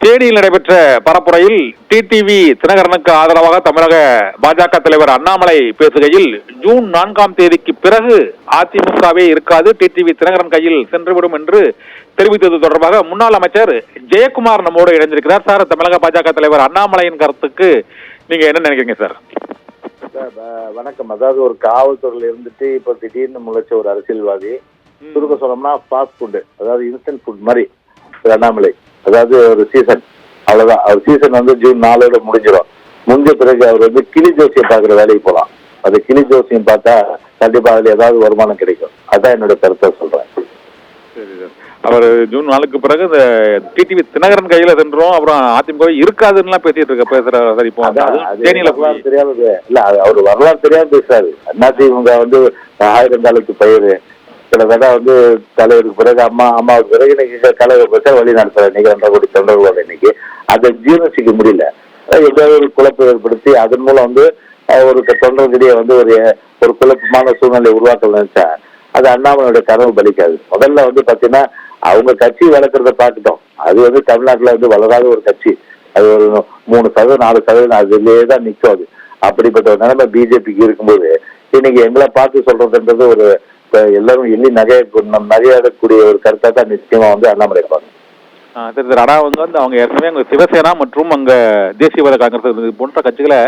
தேனியில் நடைபெற்ற பரப்புரையில் டிடிவி தினகரனுக்கு ஆதரவாக தமிழக பாஜக தலைவர் அண்ணாமலை பேசுகையில், ஜூன் 4ஆம் தேதிக்கு பிறகு அதிமுகவே இருக்காது, டிடிவி தினகரன் கையில் சென்றுவிடும் என்று தெரிவித்தது தொடர்பாக முன்னாள் அமைச்சர் ஜெயக்குமார் நம்மோடு இணைந்திருக்கிறார். சார், தமிழக பாஜக தலைவர் அண்ணாமலையின் கருத்துக்கு நீங்க என்ன நினைக்கிறீங்க சார்? வணக்கம். அதாவது ஒரு காவல்துறையில இருந்துட்டு இப்ப திடீர்னு முளைச்ச ஒரு அரசியல்வாதி, சுருக்க சொல்லணும்னா ஃபாஸ்ட் ஃபுட், அதாவது இன்ஸ்டன்ட் ஃபுட் மாதிரி அண்ணாமலை. அதாவது ஒரு சீசன், அவ்வளவுதான். அவர் சீசன் வந்து ஜூன் 4 முடிஞ்சிடும். முடிஞ்ச பிறகு அவர் வந்து கிளி ஜோசியம் பார்க்குற வேலைக்கு போகலாம். அது கிளி ஜோசியம் பார்த்தா கண்டிப்பா அதுல ஏதாவது வருமானம் கிடைக்கும். அதான் என்னோட கருத்தை சொல்றேன். சரி சார், அவர் ஜூன் 4க்கு பிறகு இந்த டிடிவி தினகரன் கையில சென்றோம், அப்புறம் அதிமுக இருக்காதுன்னு பேசிட்டு பேசுறாரு சார். இப்போ தெரியாது இல்ல, அவர் வரலாறு தெரியாம பேசுறாரு. அதிமுக வந்து 1000 காலத்து பயிர், கிட்டத்தட்ட வந்து தலைவருக்கு பிறகு அம்மாவுக்கு பிறகு இன்னைக்கு தலைவர் பெற்ற வழி நடத்துற இன்னைக்கு 2 கோடி தொண்டர்களோட இன்னைக்கு அதை ஜீர்ணிச்சிக்க முடியல. ஏதாவது ஒரு குழப்பம் ஏற்படுத்தி அதன் மூலம் வந்து ஒரு தொண்டர்களிடையே வந்து ஒரு குழப்பமான சூழ்நிலை உருவாக்க நினைச்சா அது அண்ணாமலையோட கனவு பலிக்காது. முதல்ல வந்து பாத்தீங்கன்னா அவங்க கட்சி வளர்க்கறத பார்த்துட்டோம். அது வந்து தமிழ்நாட்டுல வந்து வளராத ஒரு கட்சி. அது ஒரு 3% 4% அதுலேயே தான் நிற்கும். அது அப்படிப்பட்ட ஒரு நிலைமை பிஜேபிக்கு இருக்கும்போது இன்னைக்கு எங்களை பார்த்து சொல்றதுன்றது ஒரு எல்லாரும் எள்ளி நகையாடக்கூடிய ஒரு கருத்தா தான் நிச்சயமா வந்து அண்ணாமலை இருப்பாங்க. சரி சார், ஆனா வந்து அவங்க ஏற்கனவே அங்க சிவசேனா மற்றும் அங்க தேசியவாத காங்கிரஸ் போன்ற கட்சிகளை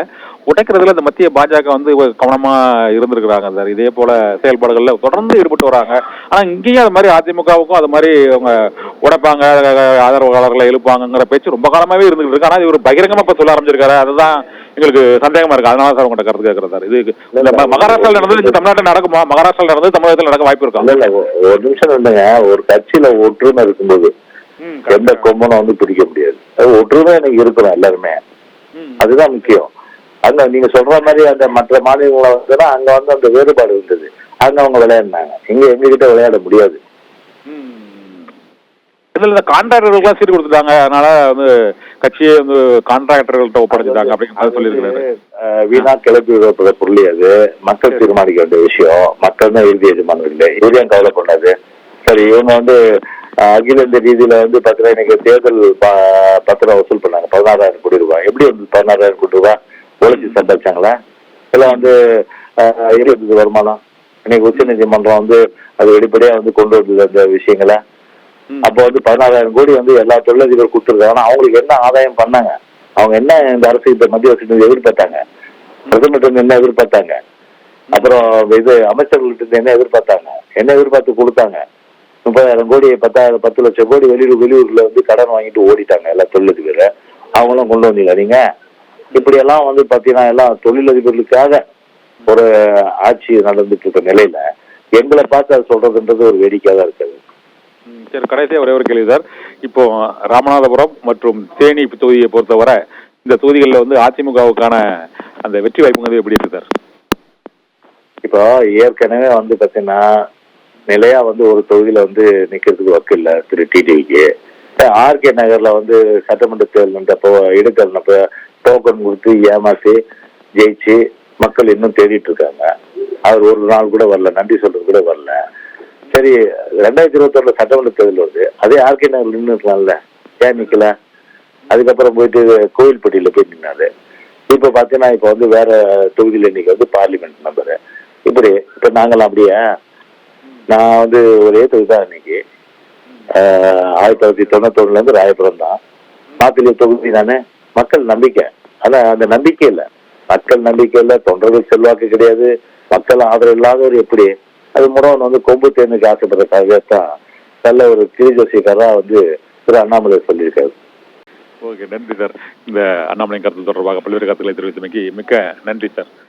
உடைக்கிறதுல இந்த மத்திய பாஜக வந்து கவனமா இருந்திருக்கிறாங்க சார். இதே போல செயல்பாடுகள்ல தொடர்ந்து ஈடுபட்டு வராங்க. ஆனா இங்கேயும் அது மாதிரி அதிமுகவுக்கும் அது மாதிரி அவங்க உடைப்பாங்க, ஆதரவாளர்களை எழுப்பாங்கிற பேச்சு ரொம்ப காலமாவே இருந்துகிட்டு இருக்கு. ஆனா இது ஒரு பகிரங்கமா இப்ப சொல்ல ஆரம்பிச்சிருக்காரு. அதுதான் எங்களுக்கு சந்தேகமா இருக்கு. அதனால சார் உங்கள்கிட்ட கருத்து கேட்கறேன் சார். இது மகாராஷ்டிரால நடந்தது தமிழ்நாட்டில் நடக்குமா? மகாராஷ்டிரால நடந்தது தமிழகத்தில் நடக்க வாய்ப்பு இருக்கா? இல்ல, ஒரு நிமிஷம் இல்லைங்க. ஒரு கட்சியில ஒற்றுமை இருக்கும்போது எந்த கொம்பனும் வந்து பிடிக்க முடியாது. ஒற்றுமை எனக்கு இருக்கிறோம் எல்லாருமே, அதுதான் முக்கியம். அங்க நீங்க சொல்ற மாதிரி அந்த மற்ற மாநிலங்கள வந்துன்னா அங்க வந்து அந்த வேறுபாடு இருந்தது. அங்க அவங்க விளையாடினாங்க. இங்க எங்ககிட்ட விளையாட முடியாது. இதுல இந்த கான்ட்ராக்டர்களுக்கு சீட்டு கொடுத்துட்டாங்க, அதனால வந்து கட்சியை வந்து கான்ட்ராக்டர்கள்ட்ட ஒப்படைச்சிட்டாங்க அப்படின்னு சொல்லியிருக்காரு. வீணா கிளப்பி விடப்படுற பொருள் அது. மக்கள் தீர்மானிக்க வேண்டிய விஷயம். மக்கள் தான் இறுதி எஜமானம் இல்லை. இறுதியும் கவலை பண்ணாது. சரி, இவங்க வந்து அகில இந்த ரீதியில வந்து பாத்தீங்கன்னா இன்னைக்கு தேர்தல் பத்திரம் வசூல் பண்ணாங்க 16,000 கோடி ரூபாய். எப்படி வந்து 16,000 கோடி ரூபாய் உழைச்சி சம்பாதிச்சாங்களா? எல்லாம் வந்து இருபது வருமானம். இன்னைக்கு உச்ச நீதிமன்றம் வந்து அது வெளிப்படையா வந்து கொண்டு வந்தது அந்த விஷயங்களை. அப்போ வந்து 16,000 கோடி வந்து எல்லா தொழிலதிபர் கொடுத்துருக்காங்க. ஆனா அவங்களுக்கு என்ன ஆதாயம் பண்ணாங்க? அவங்க என்ன இந்த அரசு இந்த மத்திய அரசு எதிர்பார்த்தாங்க? பிரதமர் என்ன எதிர்பார்த்தாங்க? அப்புறம் இது அமைச்சர்கள்ட்ட என்ன எதிர்பார்த்தாங்க? என்ன எதிர்பார்த்து கொடுத்தாங்க? 30,000 கோடி 10 லட்சம் கோடி வெளியூர்ல வந்து கடன் வாங்கிட்டு ஓடிட்டாங்க எல்லா தொழிலதிபர். அவங்களும் கொண்டு வந்தீங்க நீங்க. இப்படி எல்லாம் வந்து பாத்தீங்கன்னா எல்லாம் தொழிலதிபர்களுக்காக ஒரு ஆட்சி நடந்துட்டு இருக்க நிலையில எங்களை பார்த்து அது சொல்றதுன்றது ஒரு வேடிக்கையா தான் இருக்காது. சரி, கடைசியா ஒரே ஒரு கேள்வி சார். இப்போ ராமநாதபுரம் மற்றும் தேனி தொகுதியை பொறுத்தவரை இந்த தொகுதிகளில் வந்து அதிமுகவுக்கான அந்த வெற்றி வாய்ப்புங்கிறது எப்படி இருக்கு சார்? இப்போ ஏற்கனவே வந்து பாத்தீங்கன்னா நிலையா வந்து ஒரு தொகுதியில வந்து நிக்கிறதுக்கு வக்கு இல்ல திரு டிடிவிக்கு. ஆர்கே நகர்ல வந்து சட்டமன்ற தேர்தல் இடைத்தேர்தல் டோக்கன் கொடுத்து ஏமாத்தி ஜெயிச்சு மக்கள் இன்னும் தேடிட்டு இருக்காங்க. அவர் ஒரு நாள் கூட வரல, நன்றி சொல்றது கூட வரல. சரி, 2021 சட்டமன்ற தேர்தல் வருது. அதே ஆர்கே நகர் நின்று இருக்கலாம்ல, ஏன் நிக்கல? அதுக்கப்புறம் போயிட்டு கோவில்பட்டியில போய் நின்னாரு. இப்ப பாத்தீங்கன்னா இப்ப வந்து வேற தொகுதியில இன்னைக்கு வந்து பார்லிமெண்ட் மெம்பரு. இப்ப நாங்களாம் அப்படியே நான் வந்து ஒரே தொகுதி தான் இன்னைக்கு 1991 இருந்து ராயபுரம் தான் மாத்திரை தொகுதி தானே. மக்கள் நம்பிக்கை, ஆனா அந்த நம்பிக்கை இல்ல. மக்கள் நம்பிக்கை இல்ல, தொண்டர்கள் செல்வாக்கு கிடையாது, மக்கள் ஆதரவு இல்லாதவர் எப்படி? அது மூலம் வந்து கொம்பு தேனுக்கு ஆசைப்படுறதுக்காக தான் நல்ல ஒரு கிளி ஜோசியக்காரா வந்து திரு அண்ணாமலை சொல்லியிருக்காரு. ஓகே, நன்றி சார். இந்த அண்ணாமலை கருத்து தொடர்பாக பல்வேறு கருத்துக்களை தெரிவித்தமைக்கு மிக்க நன்றி சார்.